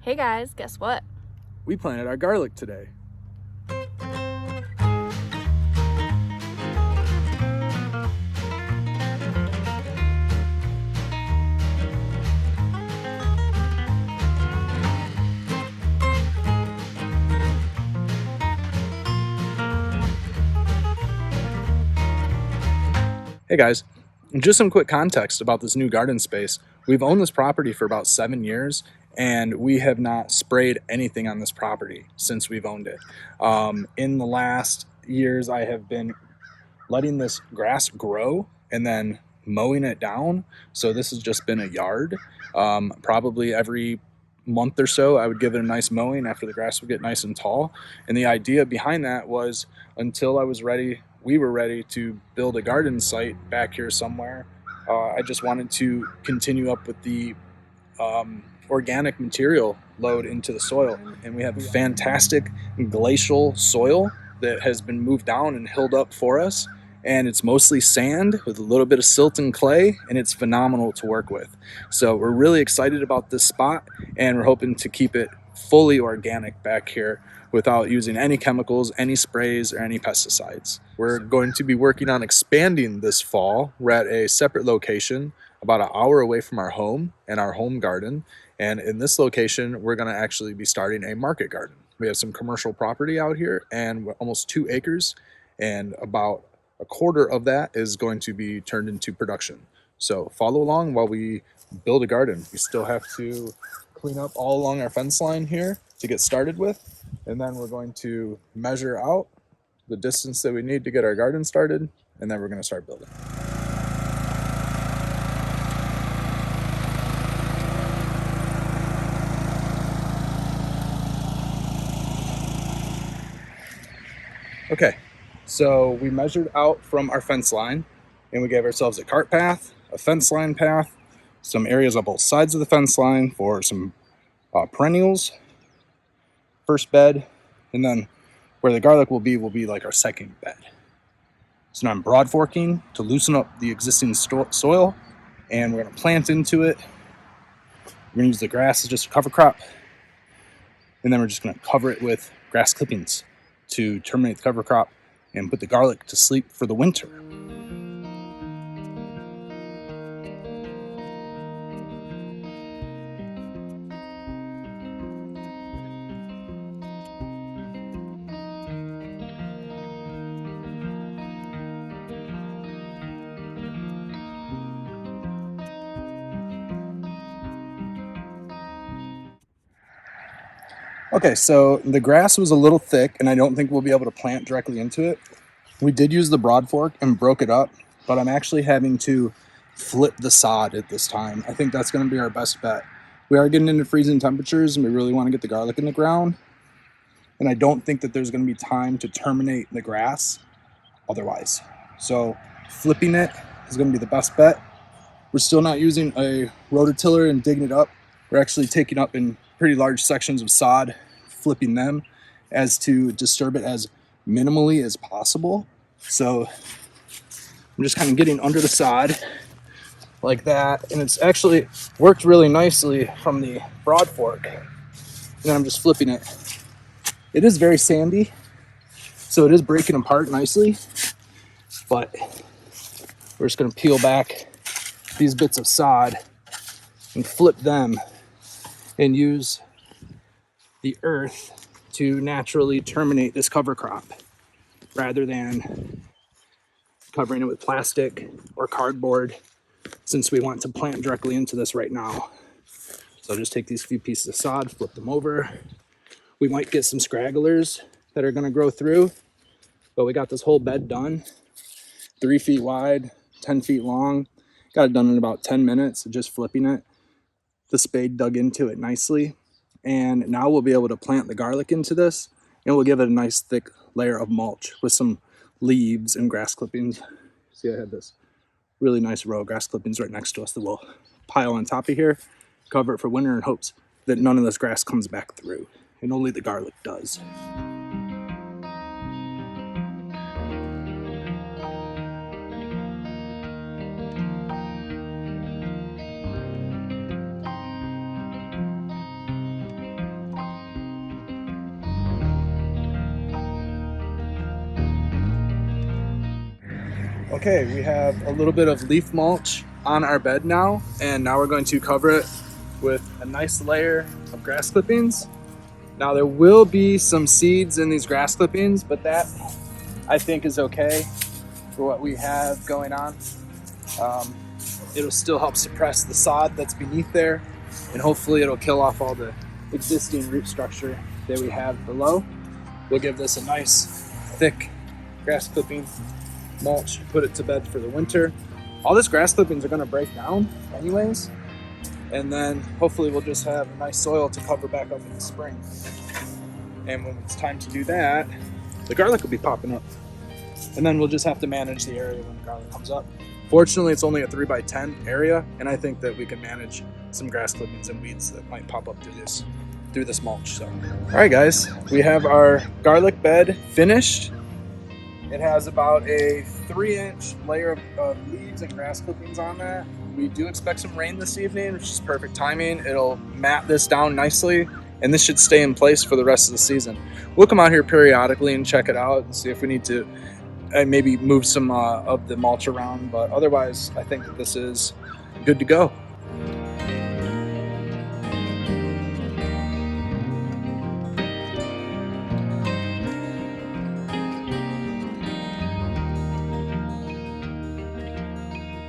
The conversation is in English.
Hey guys, guess what? We planted our garlic today. Hey guys, just some quick context about this new garden space. We've owned this property for about 7 years and we have not sprayed anything on this property since we've owned it. In the last years, I have been letting this grass grow and then mowing it down. So this has just been a yard. Probably every month or so, I would give it a nice mowing after the grass would get nice and tall. And the idea behind that was until we were ready to build a garden site back here somewhere. I just wanted to continue up with the organic material load into the soil. And we have fantastic glacial soil that has been moved down and hilled up for us. And it's mostly sand with a little bit of silt and clay, and it's phenomenal to work with. So we're really excited about this spot, and we're hoping to keep it fully organic back here without using any chemicals, any sprays, or any pesticides. We're going to be working on expanding this fall. We're at a separate location about an hour away from our home and our home garden. And in this location, we're going to actually be starting a market garden. We have some commercial property out here and almost 2 acres, and about a quarter of that is going to be turned into production. So follow along while we build a garden. We still have to clean up all along our fence line here to get started with, and then we're going to measure out the distance that we need to get our garden started, and then we're going to start building. Okay, so we measured out from our fence line, and we gave ourselves a cart path, a fence line path, some areas on both sides of the fence line for some perennials, first bed, and then where the garlic will be like our second bed. So now I'm broad forking to loosen up the existing soil, and we're going to plant into it. We're going to use the grass as just a cover crop, and then we're just going to cover it with grass clippings to terminate the cover crop and put the garlic to sleep for the winter. Okay, so the grass was a little thick, and I don't think we'll be able to plant directly into it. We did use the broad fork and broke it up, but I'm actually having to flip the sod at this time. I think that's going to be our best bet. We are getting into freezing temperatures, and we really want to get the garlic in the ground, and I don't think that there's going to be time to terminate the grass otherwise. So flipping it is going to be the best bet. We're still not using a rototiller and digging it up. We're actually taking up in pretty large sections of sod, flipping them as to disturb it as minimally as possible. So I'm just kind of getting under the sod like that, and it's actually worked really nicely from the broad fork. And then I'm just flipping it. It is very sandy, so it is breaking apart nicely, but we're just going to peel back these bits of sod and flip them and use the earth to naturally terminate this cover crop rather than covering it with plastic or cardboard, since we want to plant directly into this right now. So I'll just take these few pieces of sod, flip them over. We might get some scragglers that are going to grow through, but we got this whole bed done, 3 feet wide, 10 feet long. Got it done in about 10 minutes, just flipping it. The spade dug into it nicely, and now we'll be able to plant the garlic into this, and we'll give it a nice thick layer of mulch with some leaves and grass clippings. See, I had this really nice row of grass clippings right next to us that we'll pile on top of here, cover it for winter in hopes that none of this grass comes back through, and only the garlic does. Okay, we have a little bit of leaf mulch on our bed now, and now we're going to cover it with a nice layer of grass clippings. Now there will be some seeds in these grass clippings, but that I think is okay for what we have going on. Um, it'll still help suppress the sod that's beneath there, and hopefully it'll kill off all the existing root structure that we have below. We'll give this a nice thick grass clipping mulch, put it to bed for the winter. All this grass clippings are going to break down anyways, and then hopefully we'll just have a nice soil to cover back up in the spring. And when it's time to do that, the garlic will be popping up, and then we'll just have to manage the area when the garlic comes up. Fortunately, it's only a 3x10 area, and I think that we can manage some grass clippings and weeds that might pop up through this mulch. So, all right, guys, we have our garlic bed finished. It has about a 3-inch layer of leaves and grass clippings on that. We do expect some rain this evening, which is perfect timing. It'll mat this down nicely, and this should stay in place for the rest of the season. We'll come out here periodically and check it out and see if we need to maybe move some of the mulch around, but otherwise I think that this is good to go.